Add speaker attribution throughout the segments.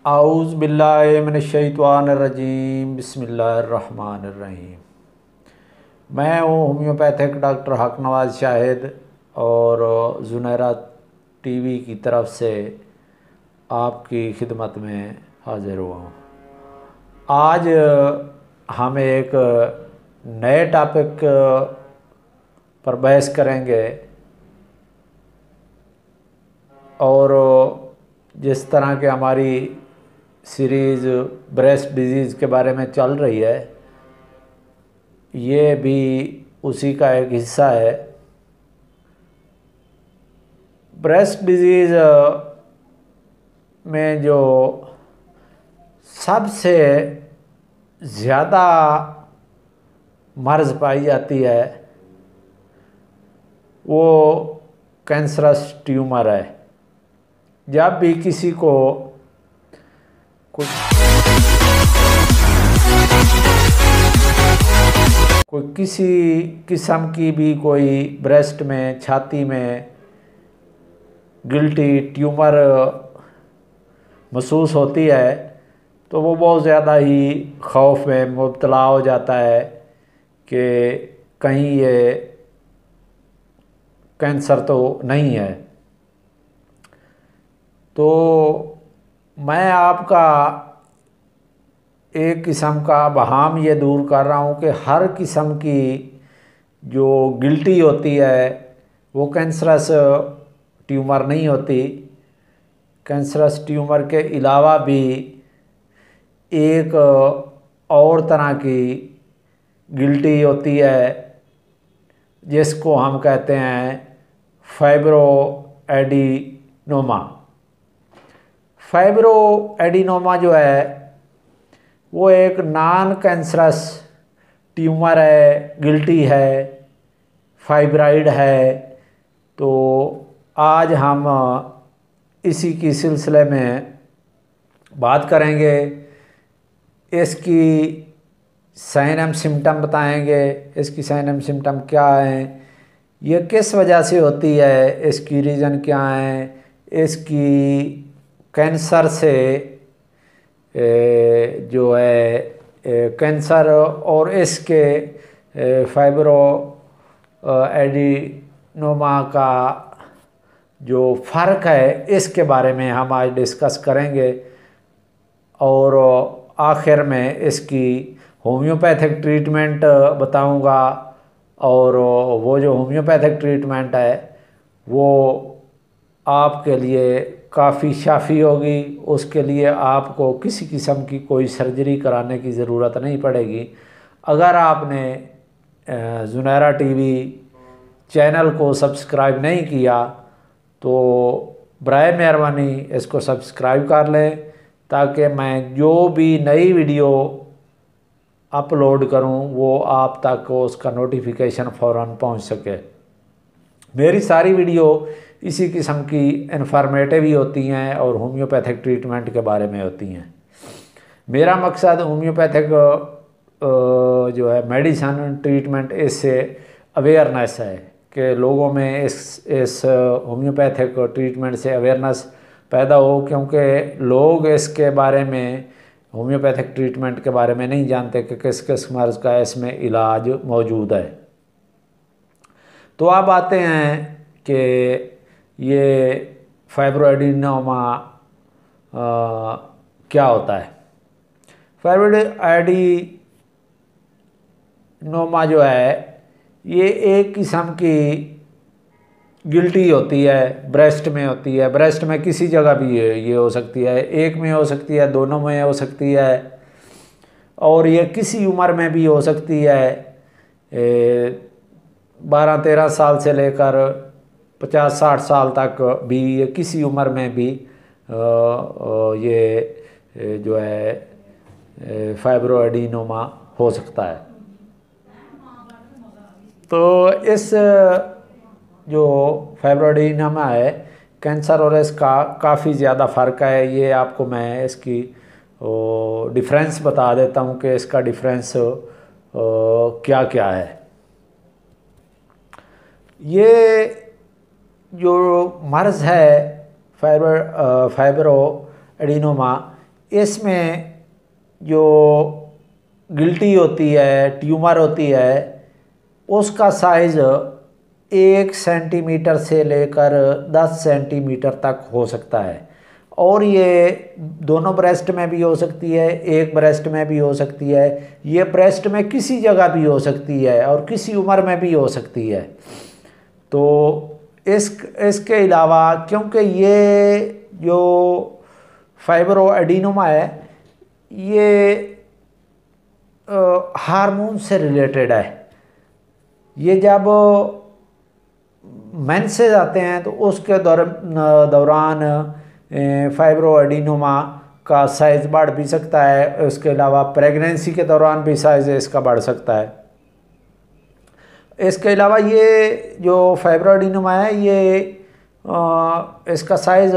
Speaker 1: आऊज़ बिल्लाहि मिनश्शैतानिर्रजीम बिस्मिल्लाहिर्रहमानिर्रहीम। मैं हूँ होम्योपैथिक डॉक्टर हक नवाज़ शाहिद और ज़ुनैरा टीवी की तरफ से आपकी खिदमत में हाज़िर हुआ हूँ। आज हम एक नए टॉपिक पर बहस करेंगे और जिस तरह के हमारी सीरीज़ ब्रेस्ट डिजीज़ के बारे में चल रही है, ये भी उसी का एक हिस्सा है। ब्रेस्ट डिजीज़ में जो सबसे ज़्यादा मर्ज़ पाई जाती है वो कैंसरस ट्यूमर है। जब भी किसी को कोई किसी किस्म की भी कोई ब्रेस्ट में, छाती में गिल्टी ट्यूमर महसूस होती है तो वो बहुत ज़्यादा ही खौफ में मुब्तला हो जाता है कि कहीं ये कैंसर तो नहीं है। तो मैं आपका एक किस्म का वहम ये दूर कर रहा हूँ कि हर किस्म की जो गिल्टी होती है वो कैंसरस ट्यूमर नहीं होती। कैंसरस ट्यूमर के अलावा भी एक और तरह की गिल्टी होती है जिसको हम कहते हैं फाइब्रो एडिनोमा। फाइब्रो एडिनोमा जो है वो एक नॉन कैंसरस ट्यूमर है, गिल्टी है, फाइब्राइड है। तो आज हम इसी की सिलसिले में बात करेंगे। इसकी साइन एंड सिम्टम बताएंगे, इसकी साइन एंड सिम्टम क्या हैं, ये किस वजह से होती है, इसकी रीज़न क्या है, इसकी कैंसर से जो है कैंसर और इसके फाइब्रो एडिनोमा का जो फ़र्क है इसके बारे में हम आज डिस्कस करेंगे। और आखिर में इसकी होम्योपैथिक ट्रीटमेंट बताऊंगा। और वो जो होम्योपैथिक ट्रीटमेंट है वो आपके लिए काफ़ी शाफ़ी होगी। उसके लिए आपको किसी किस्म की कोई सर्जरी कराने की ज़रूरत नहीं पड़ेगी। अगर आपने ज़ुनैरा टीवी चैनल को सब्सक्राइब नहीं किया तो बराए मेहरबानी इसको सब्सक्राइब कर लें ताकि मैं जो भी नई वीडियो अपलोड करूं वो आप तक उसका नोटिफिकेशन फ़ौरन पहुंच सके। मेरी सारी वीडियो इसी किस्म की इन्फॉर्मेटिव ही होती हैं और होम्योपैथिक ट्रीटमेंट के बारे में होती हैं। मेरा मकसद होम्योपैथिक जो है मेडिसन ट्रीटमेंट, इससे अवेयरनेस है कि लोगों में इस होम्योपैथिक ट्रीटमेंट से अवेयरनेस पैदा हो, क्योंकि लोग इसके बारे में, होम्योपैथिक ट्रीटमेंट के बारे में नहीं जानते कि किस किस मर्ज़ का इसमें इलाज मौजूद है। तो अब आते हैं कि ये फाइब्रो एडिनोमा क्या होता है। फाइब्रो एडिनोमा जो है ये एक किस्म की गिल्टी होती है, ब्रेस्ट में होती है। ब्रेस्ट में किसी जगह भी ये हो सकती है, एक में हो सकती है, दोनों में हो सकती है और ये किसी उम्र में भी हो सकती है। 12-13 साल से लेकर 50-60 साल तक भी ये किसी उम्र में भी ये जो है फाइब्रो एडिनोमा हो सकता है। तो इस जो फाइब्रो एडिनोमा है कैंसर और इसका काफ़ी ज़्यादा फ़र्क है। ये आपको मैं इसकी डिफरेंस बता देता हूँ कि इसका डिफरेंस क्या क्या है। ये जो मर्ज़ है फाइब्रो एडिनोमा, इसमें जो गिल्टी होती है, ट्यूमर होती है, उसका साइज़ 1 सेंटीमीटर से लेकर 10 सेंटीमीटर तक हो सकता है। और ये दोनों ब्रेस्ट में भी हो सकती है, एक ब्रेस्ट में भी हो सकती है, ये ब्रेस्ट में किसी जगह भी हो सकती है और किसी उम्र में भी हो सकती है। तो इसके अलावा क्योंकि ये जो फाइब्रो एडिनोमा है ये हार्मोन से रिलेटेड है। ये जब मेंसेस आते हैं तो उसके दौरान फाइब्रो एडिनोमा का साइज़ बढ़ भी सकता है। उसके अलावा प्रेगनेंसी के दौरान भी साइज़ इसका बढ़ सकता है। इसके अलावा ये जो फाइब्रो एडिनोमा है ये इसका साइज़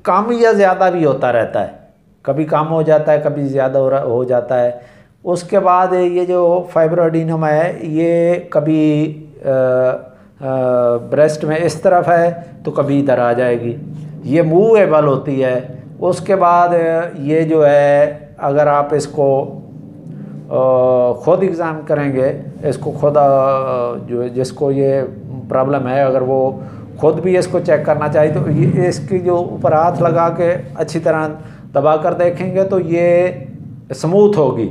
Speaker 1: कम या ज़्यादा भी होता रहता है, कभी कम हो जाता है, कभी ज़्यादा हो जाता है। उसके बाद ये जो फाइब्रो एडिनोमा है ये कभी ब्रेस्ट में इस तरफ है तो कभी इधर आ जाएगी, ये मूवेबल होती है। उसके बाद ये जो है अगर आप इसको खुद एग्ज़ाम करेंगे, इसको खुद जो जिसको ये प्रॉब्लम है अगर वो खुद भी इसको चेक करना चाहिए तो ये इसकी जो ऊपर हाथ लगा के अच्छी तरह दबा कर देखेंगे तो ये स्मूथ होगी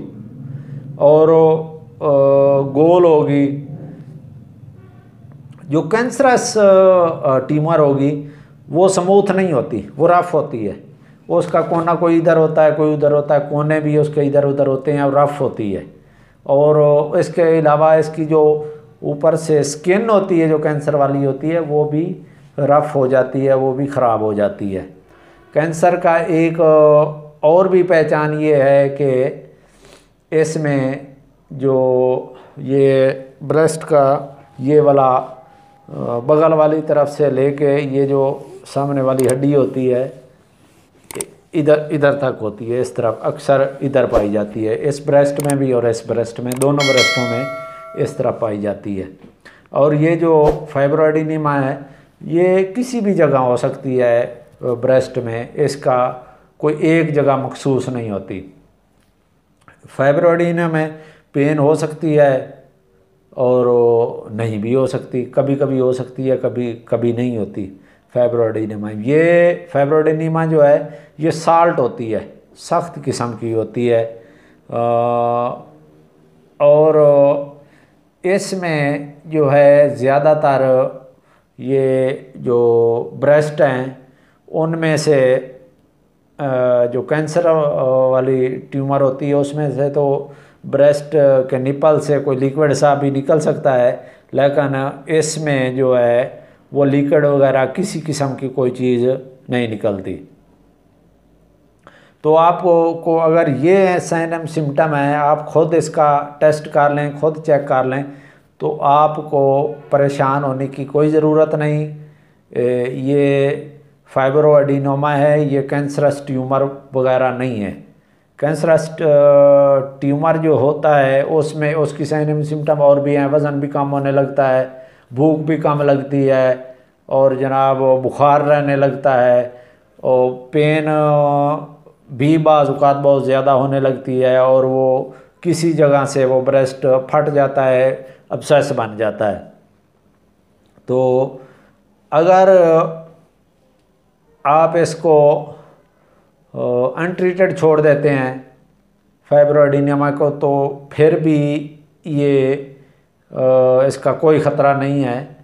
Speaker 1: और गोल होगी। जो कैंसरस ट्यूमर होगी वो स्मूथ नहीं होती, वो रफ होती है। उसका कोना कोई इधर होता है, कोई उधर होता है, कोने भी उसके इधर उधर होते हैं और रफ होती है। और इसके अलावा इसकी जो ऊपर से स्किन होती है जो कैंसर वाली होती है वो भी रफ हो जाती है, वो भी ख़राब हो जाती है। कैंसर का एक और भी पहचान ये है कि इसमें जो ये ब्रेस्ट का ये वाला बगल वाली तरफ से लेके ये जो सामने वाली हड्डी होती है इधर इधर तक होती है, इस तरफ अक्सर इधर पाई जाती है, इस ब्रेस्ट में भी और इस ब्रेस्ट में, दोनों ब्रेस्टों में इस तरफ पाई जाती है। और ये जो फाइब्रो एडिनोमा है ये किसी भी जगह हो सकती है ब्रेस्ट में, इसका कोई एक जगह मखसूस नहीं होती। फाइब्रो एडिनोमा में पेन हो सकती है और नहीं भी हो सकती, कभी कभी हो सकती है, कभी कभी नहीं होती। फाइब्रो एडिनोमा, ये फाइब्रो एडिनोमा जो है ये साल्ट होती है, सख्त किस्म की होती है। और इसमें जो है ज़्यादातर ये जो ब्रेस्ट हैं उनमें से जो कैंसर वाली ट्यूमर होती है उसमें से तो ब्रेस्ट के निपल से कोई लिक्विड सा भी निकल सकता है, लेकिन इसमें जो है वो लिक्विड वगैरह किसी किस्म की कोई चीज़ नहीं निकलती। तो आपको अगर ये साइन एंड सिम्टम है, आप खुद इसका टेस्ट कर लें, खुद चेक कर लें, तो आपको परेशान होने की कोई ज़रूरत नहीं। ये फाइब्रो एडिनोमा है, ये कैंसरस ट्यूमर वगैरह नहीं है। कैंसरस ट्यूमर जो होता है उसमें उसकी साइन एंड सिम्टम और भी हैं, वज़न भी कम होने लगता है, भूख भी कम लगती है और जनाब बुखार रहने लगता है और पेन भी बाज़ औक़ात बहुत ज़्यादा होने लगती है और वो किसी जगह से वो ब्रेस्ट फट जाता है, अब्सेस बन जाता है। तो अगर आप इसको अनट्रीटेड छोड़ देते हैं फाइब्रो एडिनोमा को तो फिर भी ये इसका कोई ख़तरा नहीं है।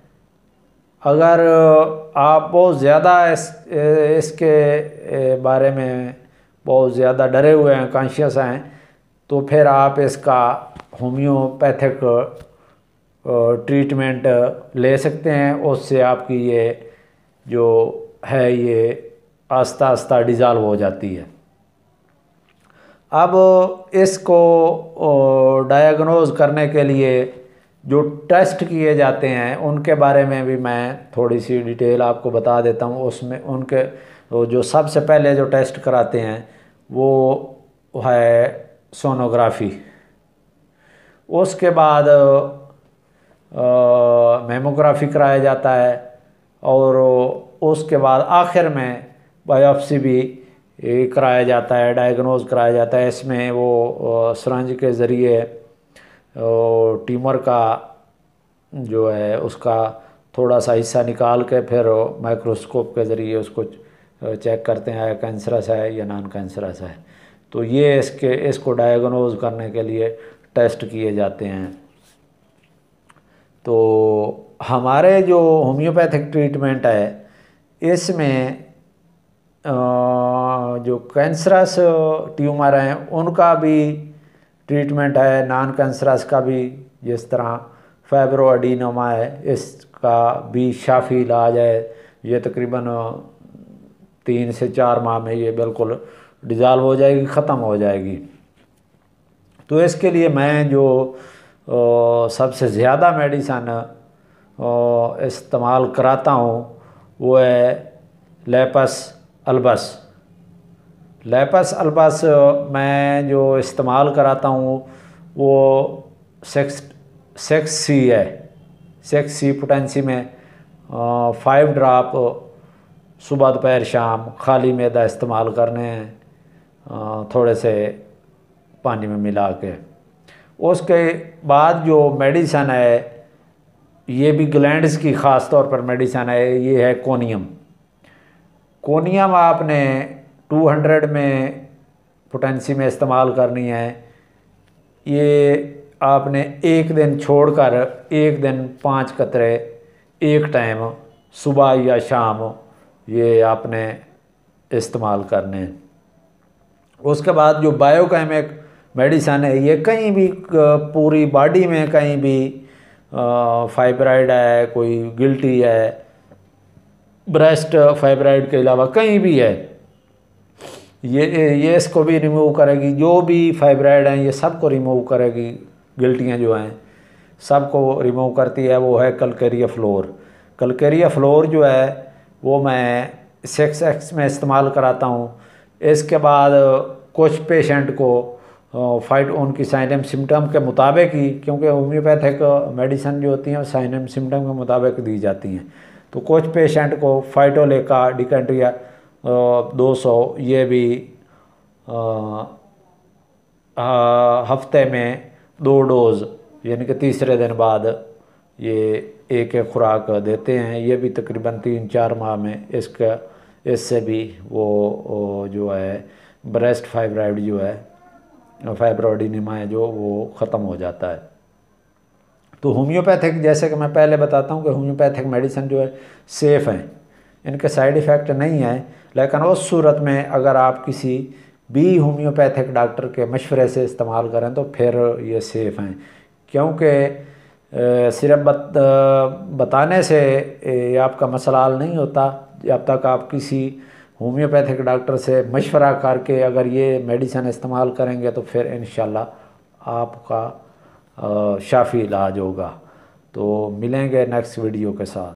Speaker 1: अगर आप बहुत ज़्यादा इसके बारे में बहुत ज़्यादा डरे हुए हैं, कॉन्शियस हैं, तो फिर आप इसका होम्योपैथिक ट्रीटमेंट ले सकते हैं। उससे आपकी ये जो है ये आस्ता आस्ता डिज़ाल्व हो जाती है। अब इसको डायग्नोज करने के लिए जो टेस्ट किए जाते हैं उनके बारे में भी मैं थोड़ी सी डिटेल आपको बता देता हूँ। उसमें उनके जो सबसे पहले जो टेस्ट कराते हैं वो है सोनोग्राफी, उसके बाद मेमोग्राफी कराया जाता है और उसके बाद आखिर में बायोप्सी भी ये कराया जाता है, डायग्नोज कराया जाता है। इसमें वो सिरंज के ज़रिए ट्यूमर का जो है उसका थोड़ा सा हिस्सा निकाल के फिर माइक्रोस्कोप के ज़रिए उसको चेक करते हैं कैंसरस है या नॉन कैंसरस है। तो ये इसको डायग्नोज करने के लिए टेस्ट किए जाते हैं। तो हमारे जो होम्योपैथिक ट्रीटमेंट है इसमें जो कैंसरस ट्यूमर हैं उनका भी ट्रीटमेंट है, नॉन कैंसरस का भी। जिस तरह फाइब्रोएडिनोमा है इसका भी शाफी इलाज है। ये तकरीबन 3 से 4 माह में ये बिल्कुल डिज़ाल्व हो जाएगी, ख़त्म हो जाएगी। तो इसके लिए मैं जो सबसे ज़्यादा मेडिसन इस्तेमाल कराता हूँ वो है लेपस अल्बस। लेपस अल्बस मैं जो इस्तेमाल कराता हूँ वो 6C है। 6C पोटेंसी में 5 ड्रॉप सुबह दोपहर शाम खाली मैदा इस्तेमाल करने हैं, थोड़े से पानी में मिला के। उसके बाद जो मेडिसन है ये भी ग्लैंड्स की ख़ास तौर पर मेडिसन है, ये है कोनियम। कोनियम आपने 200 में पोटेंसी में इस्तेमाल करनी है। ये आपने एक दिन छोड़कर एक दिन 5 कतरे एक टाइम सुबह या शाम ये आपने इस्तेमाल करने हैं। उसके बाद जो बायोकेमिक मेडिसन है ये कहीं भी पूरी बॉडी में कहीं भी फाइब्राइड है, कोई गिल्टी है, ब्रेस्ट फाइब्राइड के अलावा कहीं भी है, ये इसको भी रिमूव करेगी। जो भी फाइब्राइड हैं ये सबको रिमूव करेगी। गिल्टियाँ जो हैं सबको रिमूव करती है। वो है कलकेरिया फ्लोर। कलकेरिया फ्लोर जो है वो मैं 6X में इस्तेमाल कराता हूँ। इसके बाद कुछ पेशेंट को फाइट उनकी साइन एंड सिम्टम के मुताबिक ही, क्योंकि होम्योपैथिक मेडिसिन जो होती हैं साइन एंड सिम्टम के मुताबिक दी जाती हैं। तो कुछ पेशेंट को फाइटोलेका डिकेंट्रिया 200 ये भी हफ्ते में 2 डोज यानी कि तीसरे दिन बाद ये एक खुराक देते हैं। ये भी तकरीबन 3-4 माह में इससे भी वो जो है ब्रेस्ट फाइब्राइड जो है फाइब्रोएडिनोमा है जो वो ख़त्म हो जाता है। तो होम्योपैथिक जैसे कि मैं पहले बताता हूँ कि होम्योपैथिक मेडिसिन जो है सेफ़ हैं, इनके साइड इफ़ेक्ट नहीं है। लेकिन उस सूरत में अगर आप किसी भी होम्योपैथिक डॉक्टर के मशवरे से इस्तेमाल करें तो फिर ये सेफ़ हैं। क्योंकि सिर्फ बताने से आपका मसला हल नहीं होता। जब तक आप किसी होम्योपैथिक डॉक्टर से मशवरा करके अगर ये मेडिसिन इस्तेमाल करेंगे तो फिर इंशाल्लाह आपका शाफी इलाज होगा। तो मिलेंगे नेक्स्ट वीडियो के साथ।